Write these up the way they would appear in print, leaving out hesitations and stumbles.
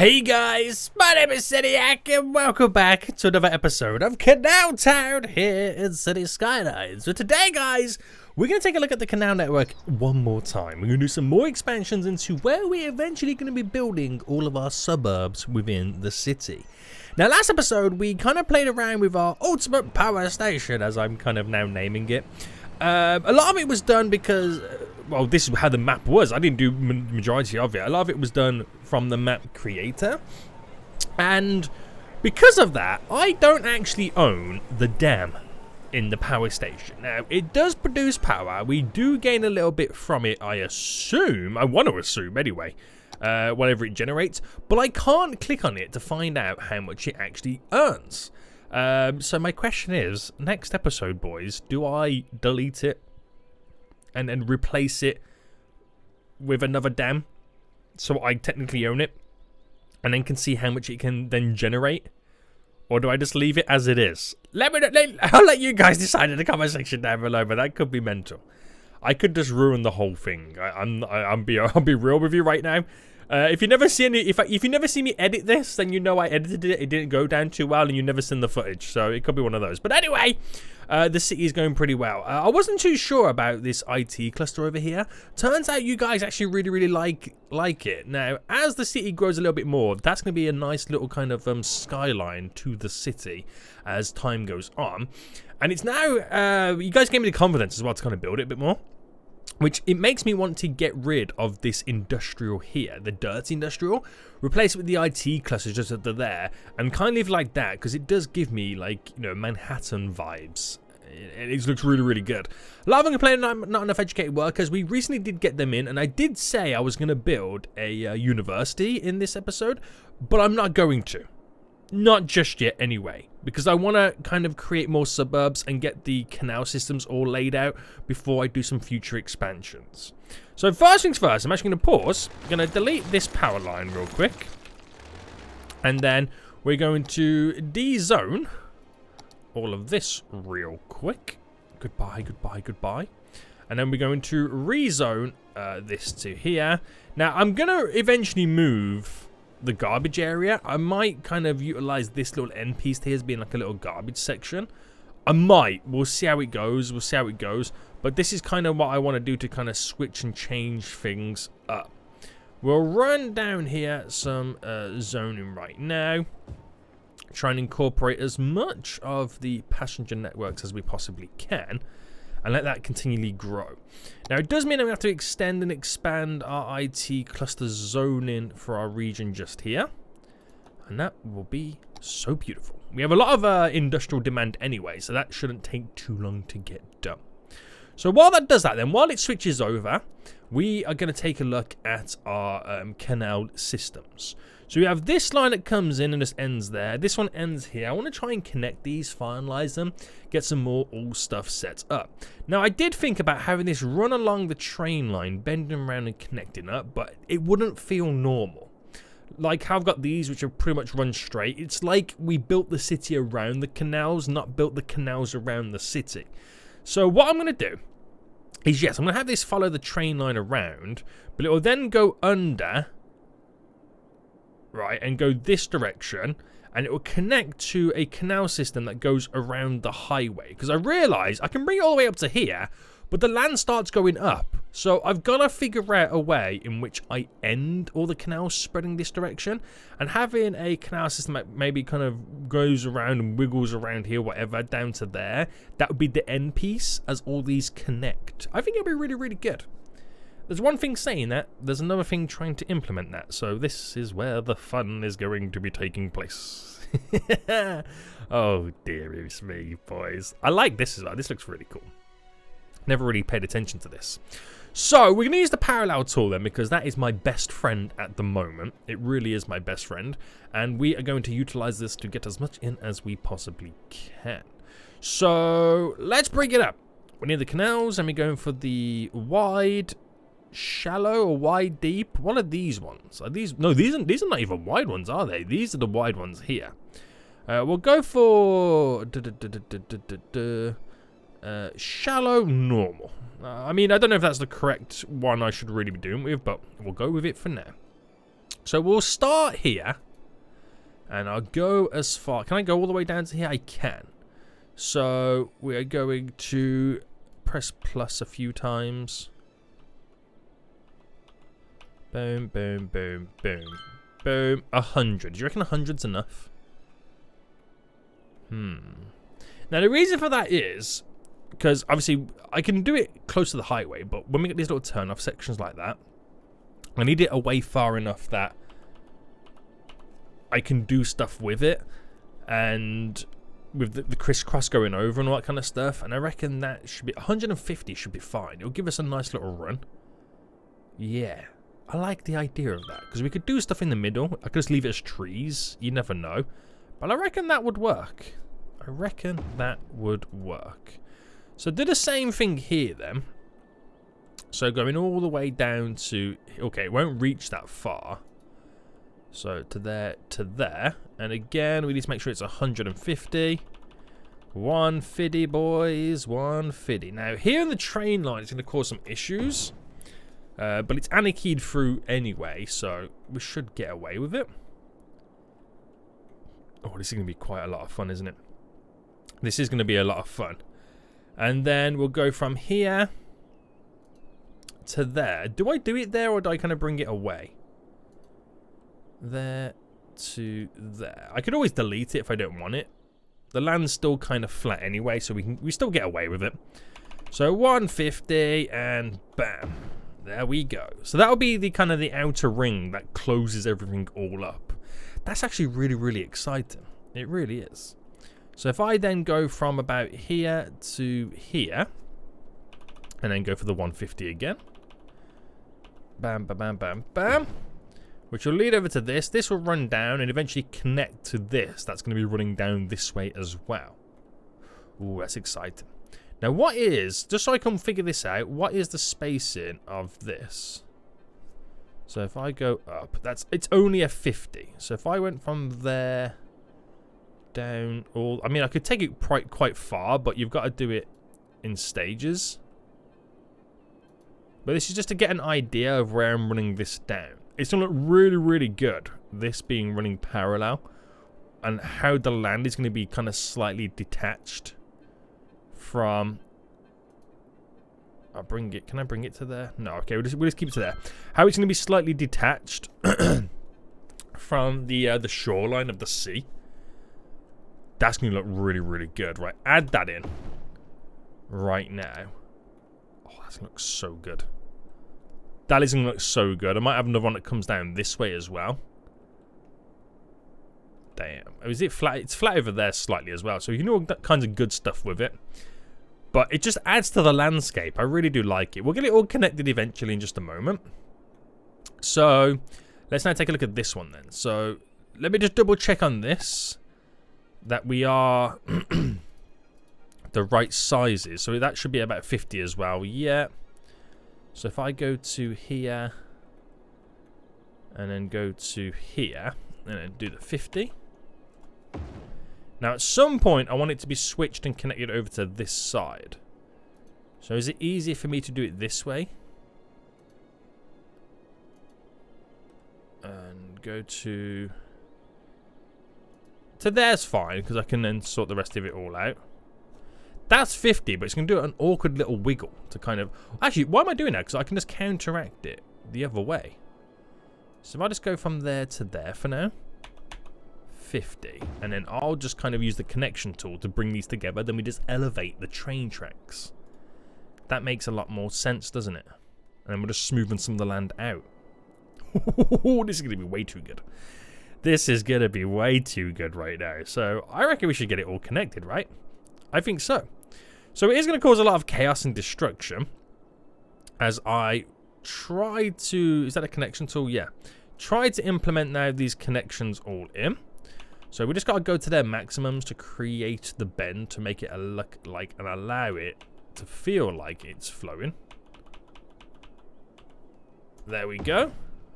Hey guys, my name is Citiac and welcome back to another episode of Canal Town here in City Skylines. So today guys, we're going to take a look at the canal network one more time. We're going to do some more expansions into where we're eventually going to be building all of our suburbs within the city. Now last episode we kind of played around with our ultimate power station, as I'm kind of now naming it. A lot of it was done because, well, this is how the map was. I didn't do majority of it. A lot of it was done from the map creator. And because of that, I don't actually own the dam in the power station. Now, it does produce power. We do gain a little bit from it, I assume. I want to assume, anyway. Whatever it generates. But I can't click on it to find out how much it actually earns. So my question is, next episode, boys, do I delete it and then replace it with another dam so I technically own it and then can see how much it can then generate? Or do I just leave it as it is? I'll let you guys decide in the comment section down below, but that could be mental. I could just ruin the whole thing. I'll be real with you right now. If you never see if you never see me edit this, then you know I edited it. It didn't go down too well, and you never seen the footage. So it could be one of those. But anyway, the city is going pretty well. I wasn't too sure about this IT cluster over here. Turns out you guys actually really like it. Now, as the city grows a little bit more, that's going to be a nice little kind of skyline to the city as time goes on. And it's now you guys gave me the confidence as well to kind of build it a bit more. Which it makes me want to get rid of this industrial here, the dirty industrial, replace it with the IT clusters just that they're there, and kind of like that, because it does give me, like, you know, Manhattan vibes. It looks really good. A lot of them complaining not enough educated workers. We recently did get them in, and I did say I was going to build a university in this episode, but I'm not going to. Not just yet anyway, because I want to kind of create more suburbs and get the canal systems all laid out before I do some future expansions. So first things first, I'm actually going to pause. I'm going to delete this power line real quick. And then we're going to de-zone all of this real quick. Goodbye. And then we're going to rezone this to here. Now I'm going to eventually move the garbage area. I might kind of utilize this little end piece here as being like a little garbage section. I might. We'll see how it goes. But this is kind of what I want to do to kind of switch and change things up. We'll run down here some zoning right now. Try and incorporate as much of the passenger networks as we possibly can. And let that continually grow. Now, it does mean that we have to extend and expand our IT cluster zoning for our region just here. And that will be so beautiful. We have a lot of industrial demand anyway, so that shouldn't take too long to get done. So while that does that, then while it switches over, we are going to take a look at our canal systems. So we have this line that comes in and just ends there. This one ends here. I want to try and connect these, finalize them, get some more all stuff set up. Now, I did think about having this run along the train line, bending around and connecting up, but it wouldn't feel normal. Like how I've got these, which are pretty much run straight. It's like we built the city around the canals, not built the canals around the city. So what I'm going to do is, yes, I'm going to have this follow the train line around, but it will then go under, right, and go this direction, and it will connect to a canal system that goes around the highway. Because I realise I can bring it all the way up to here, but the land starts going up. So I've got to figure out a way in which I end all the canals spreading this direction, and having a canal system that maybe kind of goes around and wiggles around here, whatever, down to there. That would be the end piece as all these connect. I think it'll be really good. There's one thing saying that, there's another thing trying to implement that. So this is where the fun is going to be taking place. Oh dear, it's me, boys. I like this as well. This looks really cool. Never really paid attention to this. So we're going to use the parallel tool then, because that is my best friend at the moment. It really is my best friend. And we are going to utilize this to get as much in as we possibly can. So let's bring it up. We're near the canals and we're going for the wide, shallow, or wide deep. What are these ones? Are these? No, these are not even wide ones, are they? These are the wide ones here. We'll go for shallow, normal. I mean, I don't know if that's the correct one I should really be doing with, but we'll go with it for now. So we'll start here. And I'll go as far. Can I go all the way down to here? I can. So we're going to press plus a few times. Boom, boom, boom, boom, boom. 100. Do you reckon 100's enough? Now the reason for that is because obviously I can do it close to the highway, but when we get these little turn-off sections like that, I need it away far enough that I can do stuff with it, and with the crisscross going over and all that kind of stuff. And I reckon that should be 150 should be fine. It'll give us a nice little run. Yeah, I like the idea of that because we could do stuff in the middle. I could just leave it as trees. You never know, but I reckon that would work. I reckon that would work. So do the same thing here then. So going all the way down to, okay, it won't reach that far. So to there, and again we need to make sure it's 150. 150, boys, 150. Now here in the train line, it's going to cause some issues, but it's anarchied through anyway, so we should get away with it. Oh, this is going to be quite a lot of fun, isn't it? This is going to be a lot of fun. And then we'll go from here to there. Do I do it there, or do I kind of bring it away? There to there. I could always delete it if I don't want it. The land's still kind of flat anyway, so we still get away with it. So 150 and bam. There we go. So that'll be the kind of the outer ring that closes everything all up. That's actually really, really exciting. It really is. So if I then go from about here to here, and then go for the 150 again. Bam, bam, bam, bam, bam. Which will lead over to this. This will run down and eventually connect to this. That's going to be running down this way as well. Ooh, that's exciting. Now what is, just so I can figure this out, what is the spacing of this? So if I go up, it's only a 50. So if I went from there down all, I mean I could take it quite far, but you've got to do it in stages. But this is just to get an idea of where I'm running this down. It's going to look really, really good, this being running parallel, and how the land is going to be kind of slightly detached from... I'll bring it. Can I bring it to there? No, okay, we'll just keep it to there. How it's going to be slightly detached from the shoreline of the sea. That's going to look really, really good. Right, add that in right now. Oh, that's going to look so good. That is going to look so good. I might have another one that comes down this way as well. Damn. Is it flat? It's flat over there slightly as well. So you can do all kinds of good stuff with it. But it just adds to the landscape. I really do like it. We'll get it all connected eventually in just a moment. So let's now take a look at this one then. So let me just double check on this. That we are the right sizes. So that should be about 50 as well. Yeah. So if I go to here and then go to here and then do the 50. Now at some point I want it to be switched and connected over to this side. So is it easier for me to do it this way? And go to there's fine, because I can then sort the rest of it all out. That's 50, but it's going to do an awkward little wiggle to kind of... Actually, why am I doing that? Because I can just counteract it the other way. So if I just go from there to there for now. 50. And then I'll just kind of use the connection tool to bring these together. Then we just elevate the train tracks. That makes a lot more sense, doesn't it? And then we're just smoothing some of the land out. This is going to be way too good. This is going to be way too good right now. So I reckon we should get it all connected, right? I think so. So it is going to cause a lot of chaos and destruction. As I try to... Is that a connection tool? Yeah. Try to implement now these connections all in. So we just got to go to their maximums to create the bend to make it look like and allow it to feel like it's flowing. There we go.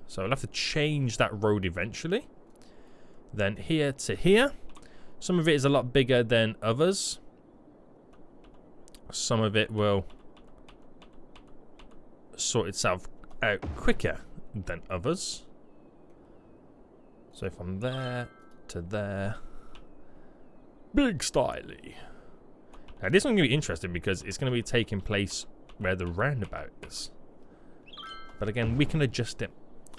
So I'll have to change that road eventually. Then here to here. Some of it is a lot bigger than others. Some of it will sort itself out quicker than others. So from there to there. Big styly. Now this one's going to be interesting because it's going to be taking place where the roundabout is. But again, we can adjust it.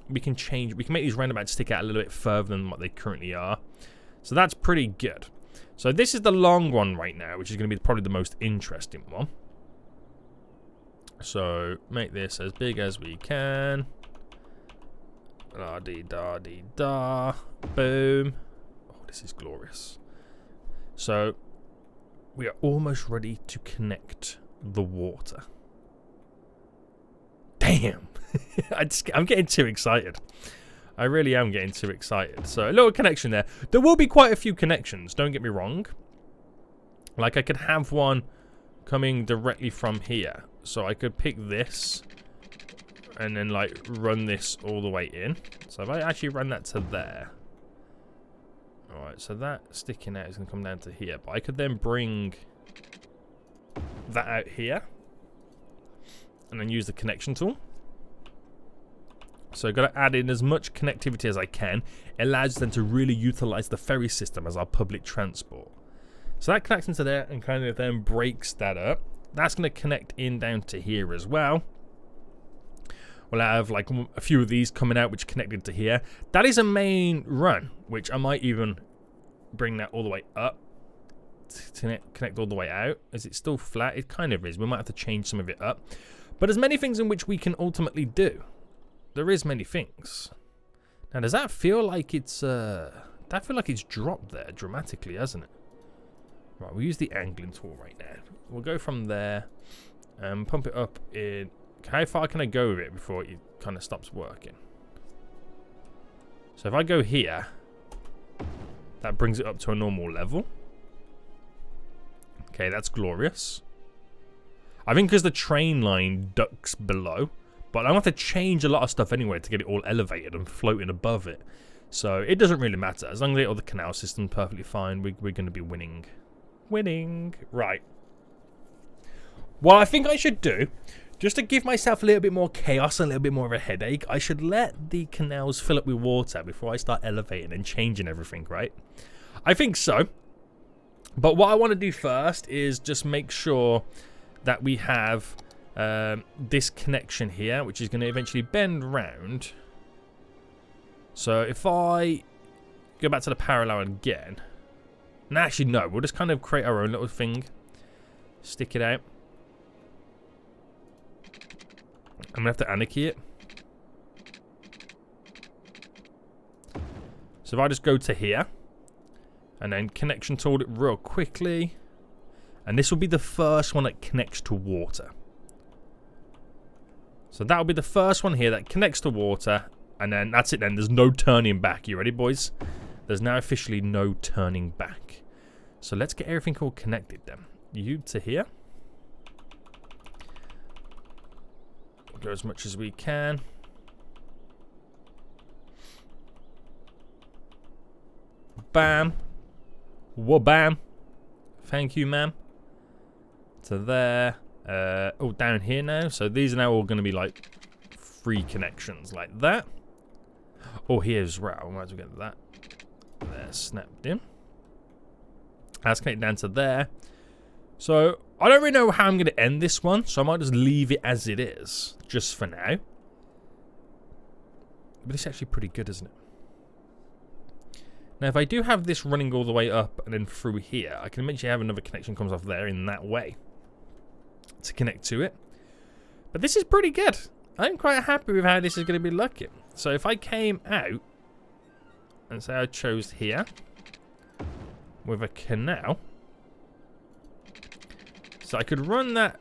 We can change. We can make these roundabouts stick out a little bit further than what they currently are. So that's pretty good. So this is the long one right now, which is going to be probably the most interesting one. So make this as big as we can. Da-dee-da-dee-da. Boom. Oh, this is glorious. So we are almost ready to connect the water. Damn. I'm getting too excited. I really am getting too excited. So a little connection there. There will be quite a few connections, don't get me wrong. Like I could have one coming directly from here. So I could pick this and then like run this all the way in. So if I actually run that to there. Alright, so that sticking out is going to come down to here. But I could then bring that out here. And then use the connection tool. So I've got to add in as much connectivity as I can. It allows them to really utilize the ferry system as our public transport. So that connects into there and kind of then breaks that up. That's going to connect in down to here as well. We'll have like a few of these coming out which connected to here. That is a main run, which I might even bring that all the way up to connect all the way out. Is it still flat? It kind of is. We might have to change some of it up. But there's many things in which we can ultimately do. There is many things. Now, does that feel like it's dropped there dramatically, hasn't it? Right, we'll use the angling tool right now. We'll go from there and pump it up in. How far can I go with it before it kind of stops working? So if I go here, that brings it up to a normal level. Okay, that's glorious. I think because the train line ducks below, but I'm going to have to change a lot of stuff anyway to get it all elevated and floating above it. So it doesn't really matter. As long as they get all the canal system perfectly fine, we're going to be winning. Winning. Right. What I think I should do, just to give myself a little bit more chaos and a little bit more of a headache, I should let the canals fill up with water before I start elevating and changing everything, right? I think so. But what I want to do first is just make sure that we have this connection here, which is going to eventually bend round. So if I go back to the parallel again, and actually no, we'll just kind of create our own little thing, stick it out. I'm gonna have to anarchy it. So if I just go to here and then connection tool it real quickly, and this will be the first one that connects to water. So that'll be the first one here that connects to water, and then that's it then. There's no turning back. You ready, boys? There's now officially no turning back. So let's get everything all connected then. You to here. Go as much as we can. Bam. Wha-bam. Thank you, ma'am. To there. Oh, down here now. So these are now all going to be like free connections like that. Oh, here's right. I might as well get that. There, snapped in. That's connected down to there. So I don't really know how I'm going to end this one, so I might just leave it as it is, just for now. But it's actually pretty good, isn't it? Now, if I do have this running all the way up and then through here, I can eventually have another connection comes off there in that way to connect to it. But this is pretty good. I'm quite happy with how this is going to be looking. So if I came out and say I chose here with a canal, so I could run that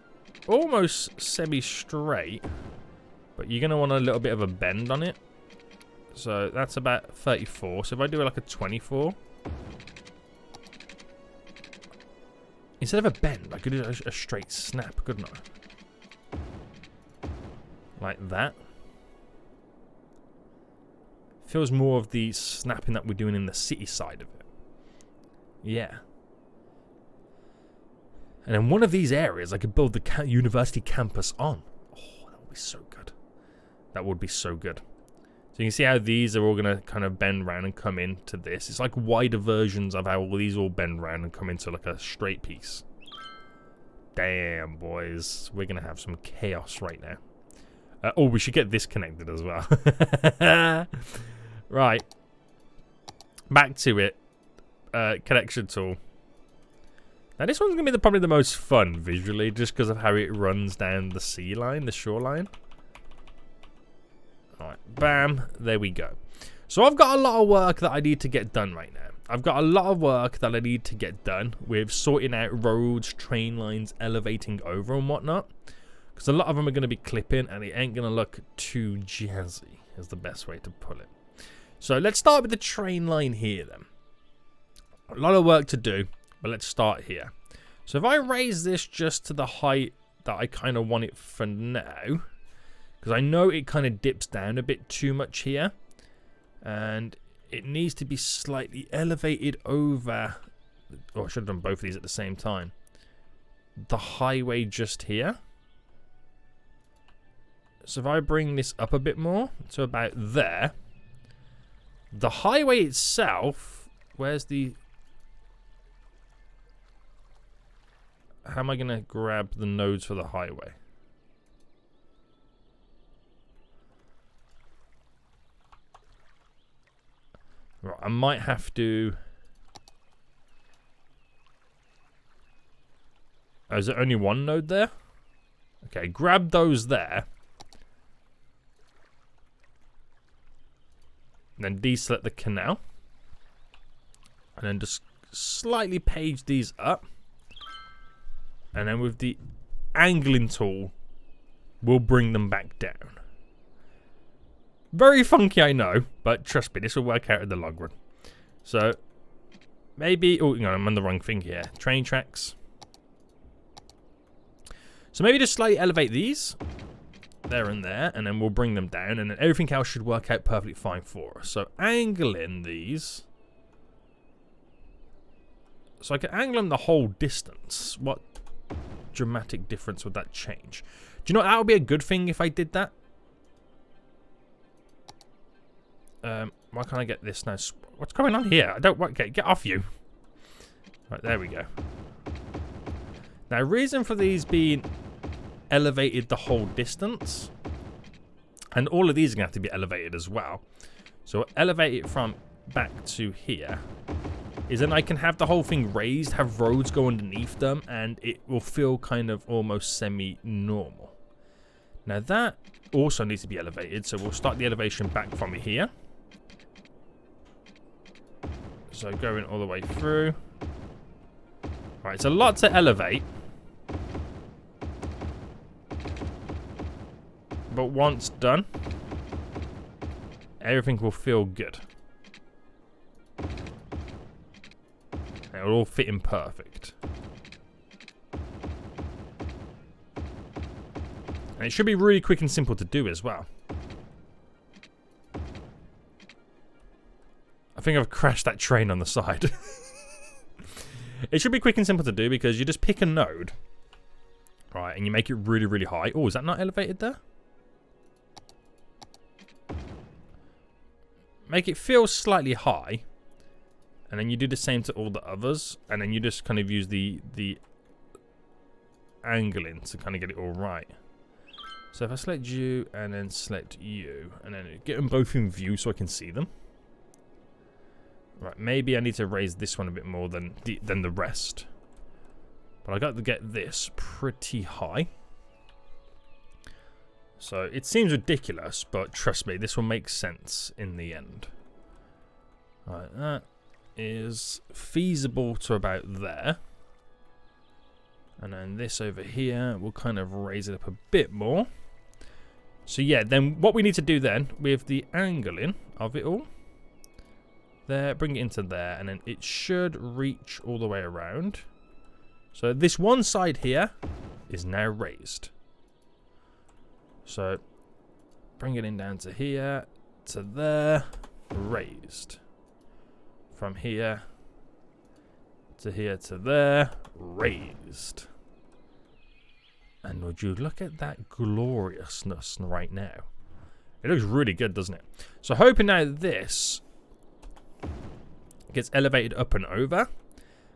almost semi-straight, but you're going to want a little bit of a bend on it. So that's about 34. So if I do like a 24, instead of a bend, I could do a straight snap, couldn't I? Like that. Feels more of the snapping that we're doing in the city side of it. Yeah. And in one of these areas, I could build the university campus on. Oh, that would be so good. That would be so good. So you can see how these are all going to kind of bend round and come into this. It's like wider versions of how all these all bend round and come into like a straight piece. Damn, boys. We're going to have some chaos right now. Oh, we should get this connected as well. Right. Back to it. Connection tool. Now this one's going to be probably the most fun visually, just because of how it runs down the sea line, the shoreline. Alright, bam, there we go. So I've got a lot of work that I need to get done right now. I've got a lot of work that I need to get done with sorting out roads, train lines, elevating over and whatnot. Because a lot of them are going to be clipping and it ain't going to look too jazzy, is the best way to put it. So let's start with the train line here then. A lot of work to do, but let's start here. So if I raise this just to the height that I kind of want it for now, because I know it kind of dips down a bit too much here, and it needs to be slightly elevated over, or I should have done both of these at the same time, the highway just here. So if I bring this up a bit more to about there, the highway itself, where's the, how am I going to grab the nodes for the highway? Right, I might have to... Oh, is there only one node there? Okay, grab those there. And then deselect the canal. And then just slightly page these up. And then with the angling tool, we'll bring them back down. Very funky, I know, but trust me, this will work out in the long run. So, maybe... Oh, no, I'm on the wrong thing here. Train tracks. So maybe just slightly elevate these. There and there, and then we'll bring them down, and then everything else should work out perfectly fine for us. So, angling these. So I can angle them the whole distance. What dramatic difference would that change? Do you know what, that would be a good thing if I did that? Why can't I get this now? What's going on here? I don't want... Okay, get off you. Right, there we go. Now, reason for these being elevated the whole distance, and all of these are going to have to be elevated as well. So elevate it from back to here, is then I can have the whole thing raised, have roads go underneath them, and it will feel kind of almost semi-normal. Now that also needs to be elevated, so we'll start the elevation back from here. So going all the way through. Right, it's a lot to elevate. But once done, everything will feel good. It will all fit in perfect. And it should be really quick and simple to do as well. I think I've crashed that train on the side. It should be quick and simple to do because you just pick a node. Right, and you make it really, really high. Oh, is that not elevated there? Make it feel slightly high. And then you do the same to all the others. And then you just kind of use the angling to kind of get it all right. So if I select you and then select you. And then get them both in view so I can see them. Right, maybe I need to raise this one a bit more than the rest. But I got to get this pretty high. So it seems ridiculous, but trust me, this will make sense in the end. Right, that is feasible to about there. And then this over here, we'll kind of raise it up a bit more. So yeah, then what we need to do then, with the angling of it all, there, bring it into there, and then it should reach all the way around. So this one side here is now raised. So bring it in down to here, to there, raised. From here to there, raised. And would you look at that gloriousness right now? It looks really good, doesn't it? So hoping now this gets elevated up and over.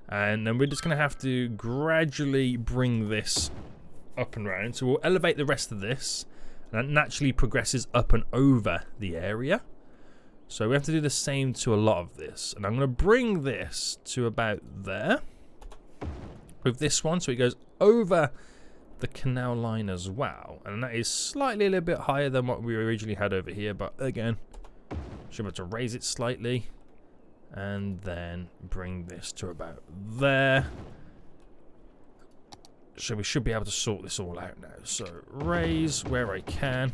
And then we're just going to have to gradually bring this up and round. So we'll elevate the rest of this. And that naturally progresses up and over the area. So we have to do the same to a lot of this. And I'm going to bring this to about there. With this one, so it goes over the canal line as well. And that is slightly a little bit higher than what we originally had over here. But again, should be able to raise it slightly. And then bring this to about there. So we should be able to sort this all out now. So raise where I can.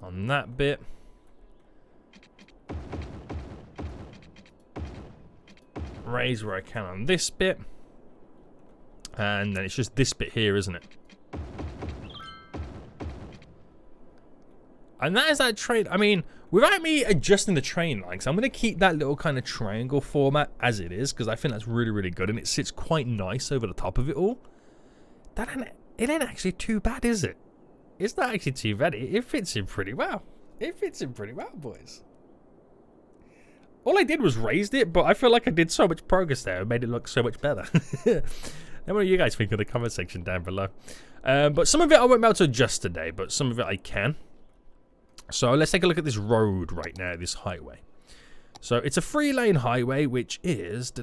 On that bit. Raise where I can on this bit. And then it's just this bit here, isn't it? And that is that train. I mean, without me adjusting the train lines, I'm going to keep that little kind of triangle format as it is, because I think that's really, really good. And it sits quite nice over the top of it all. It ain't actually too bad, is it? It's not actually too bad. It fits in pretty well. It fits in pretty well, boys. All I did was raised it, but I feel like I did so much progress there. It made it look so much better. And what do you guys think in the comment section down below? But some of it I won't be able to adjust today, but some of it I can. So let's take a look at this road right now, this highway. So it's a 3-lane highway, which is...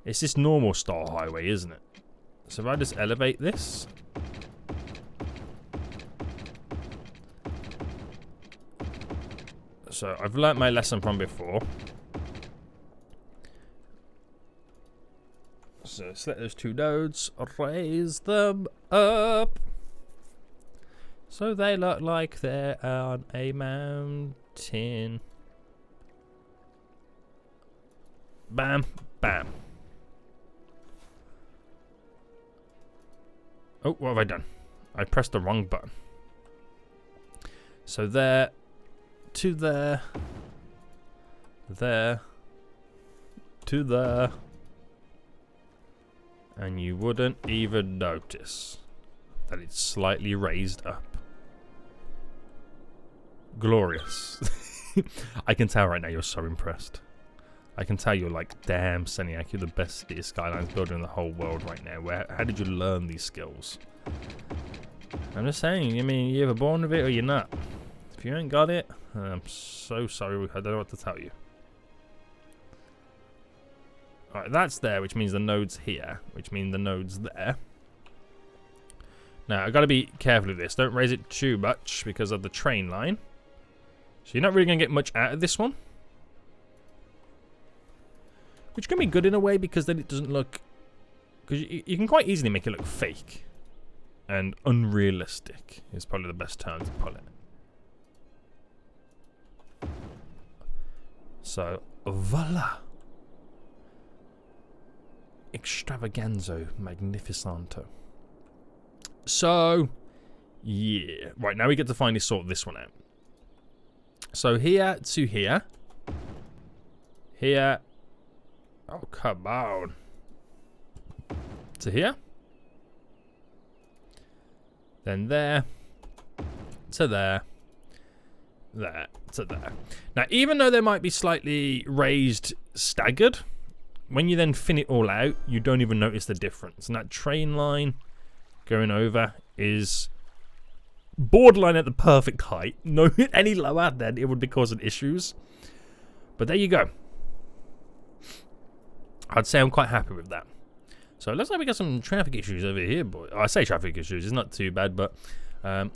It's this normal style highway, isn't it? So if I just elevate this... So I've learnt my lesson from before. So select those two nodes, raise them up. So they look like they're on a mountain. Bam, bam. Oh, what have I done? I pressed the wrong button. So there, to there, there, to there. And you wouldn't even notice that it's slightly raised up. Glorious. I can tell right now you're so impressed. I can tell you're like, damn, Seniac, you're the best City Skylines builder in the whole world right now. How did you learn these skills? I'm just saying, I mean, you're either born with it or you're not. If you ain't got it, I'm so sorry, I don't know what to tell you. Alright, that's there, which means the node's here, which means the node's there. Now, I've got to be careful of this. Don't raise it too much because of the train line. So you're not really going to get much out of this one. Which can be good in a way because then it doesn't look... Because you can quite easily make it look fake. And unrealistic is probably the best term to put it. So, voila. Extravaganzo magnificanto. So, yeah. Right, now we get to finally sort this one out. So here to here. Here. Oh, come on. To here. Then there. To there. There. To there. Now, even though they might be slightly raised staggered, when you then thin it all out, you don't even notice the difference. And that train line going over is borderline at the perfect height. No, any lower, then it would be causing issues. But there you go. I'd say I'm quite happy with that. So it looks like we got some traffic issues over here, boy. Oh, I say traffic issues, it's not too bad, but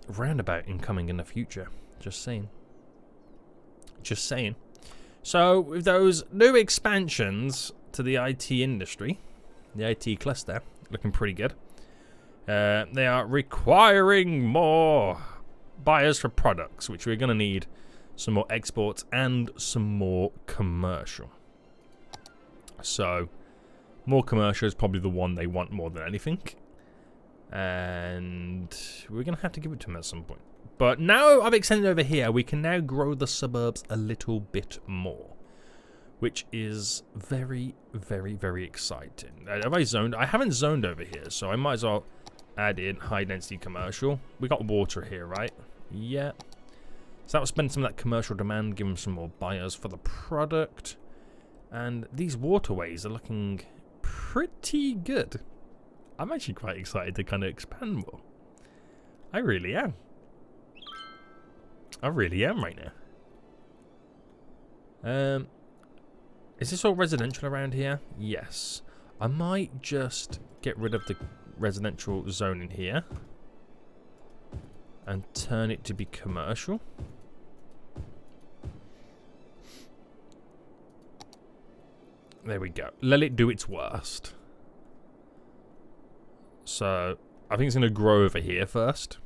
roundabout incoming in the future. Just saying. Just saying. So with those new expansions to the IT industry, the IT cluster, looking pretty good. They are requiring more buyers for products, which we're going to need some more exports and some more commercial. So, more commercial is probably the one they want more than anything. And we're going to have to give it to them at some point. But now I've extended over here, we can now grow the suburbs a little bit more. Which is very, very, very exciting. Have I zoned? I haven't zoned over here, so I might as well add in high density commercial. We got water here, right? Yeah. So that will spend some of that commercial demand, give them some more buyers for the product. And these waterways are looking pretty good. I'm actually quite excited to kind of expand more. I really am. I really am right now. Is this all residential around here? Yes. I might just get rid of the residential zone in here and turn it to be commercial. There we go. Let it do its worst. So, I think it's going to grow over here first.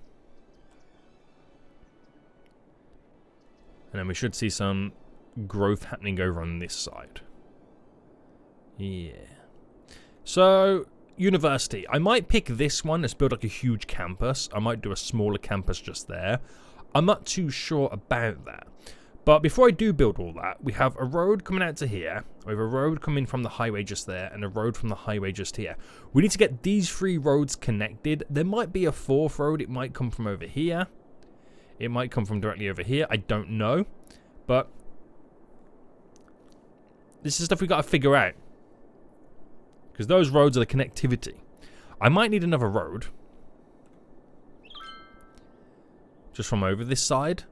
And then we should see some growth happening over on this side. Yeah. So, university. I might pick this one. Let's build like a huge campus. I might do a smaller campus just there. I'm not too sure about that. But before I do build all that, we have a road coming out to here. We have a road coming from the highway just there and a road from the highway just here. We need to get these 3 roads connected. There might be a 4th road. It might come from over here. It might come from directly over here. I don't know. But this is stuff we got to figure out. Because those roads are the connectivity. I might need another road. Just from over this side.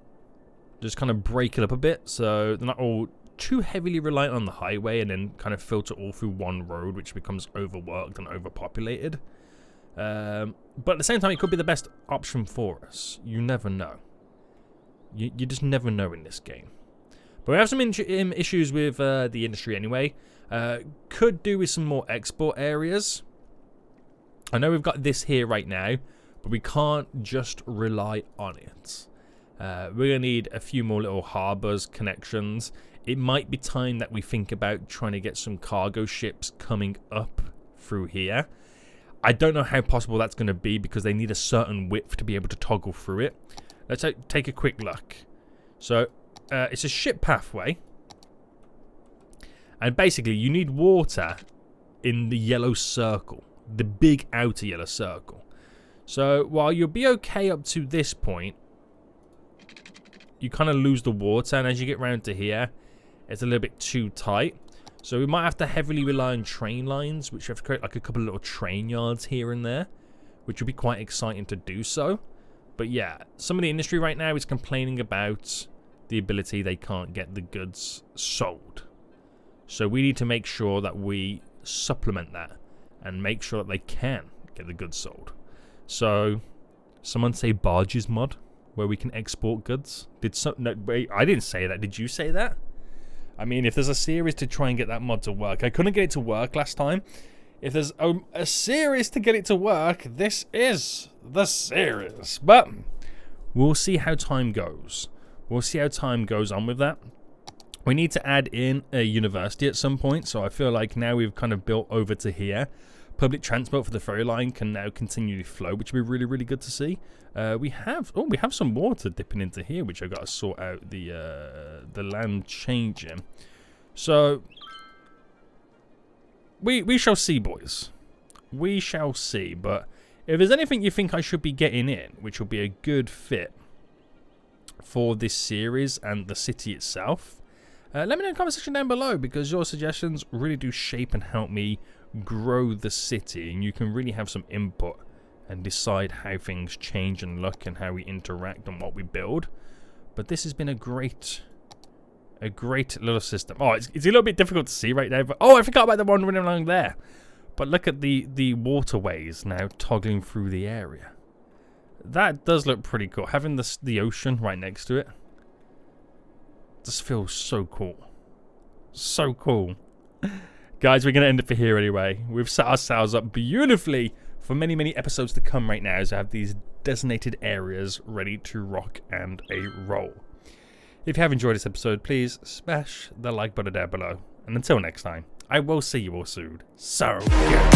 Just kind of break it up a bit so they're not all too heavily reliant on the highway and then kind of filter all through one road, which becomes overworked and overpopulated. But at the same time, it could be the best option for us. You never know. You just never know in this game. But we have some issues with the industry anyway. Could do with some more export areas. I know we've got this here right now, but we can't just rely on it. We're going to need a few more little harbours, connections. It might be time that we think about trying to get some cargo ships coming up through here. I don't know how possible that's going to be because they need a certain width to be able to toggle through it. Let's take a quick look. So, it's a ship pathway. And basically, you need water in the yellow circle. The big outer yellow circle. So, while you'll be okay up to this point, you kind of lose the water, and as you get round to here, it's a little bit too tight. So we might have to heavily rely on train lines, which have to create like a couple of little train yards here and there, which would be quite exciting to do so. But yeah, some of the industry right now is complaining about the ability they can't get the goods sold. So we need to make sure that we supplement that and make sure that they can get the goods sold. So, someone say barges mod, where we can export goods. No, wait, I didn't say that. Did you say that? I mean, if there's a series to try and get that mod to work, I couldn't get it to work last time. If there's a series to get it to work, this is the series. But we'll see how time goes. We'll see how time goes on with that. We need to add in a university at some point, so I feel like now we've kind of built over to here. Public transport for the ferry line can now continue to flow, which would be really, really good to see. We have some water dipping into here, which I've got to sort out the land changing. So we shall see, boys. We shall see. But if there's anything you think I should be getting in, which will be a good fit for this series and the city itself, let me know in the comment section down below, because your suggestions really do shape and help me grow the city, and you can really have some input and decide how things change and look and how we interact and what we build. But this has been a great little system. Oh, it's a little bit difficult to see right now, but oh, I forgot about the one running along there. But look at the waterways now toggling through the area. That does look pretty cool. Having the ocean right next to it just feels so cool. So cool. Guys, we're going to end it for here anyway. We've set ourselves up beautifully for many, many episodes to come right now, to have these designated areas ready to rock and a roll. If you have enjoyed this episode, please smash the like button down below. And until next time, I will see you all soon. So, yeah.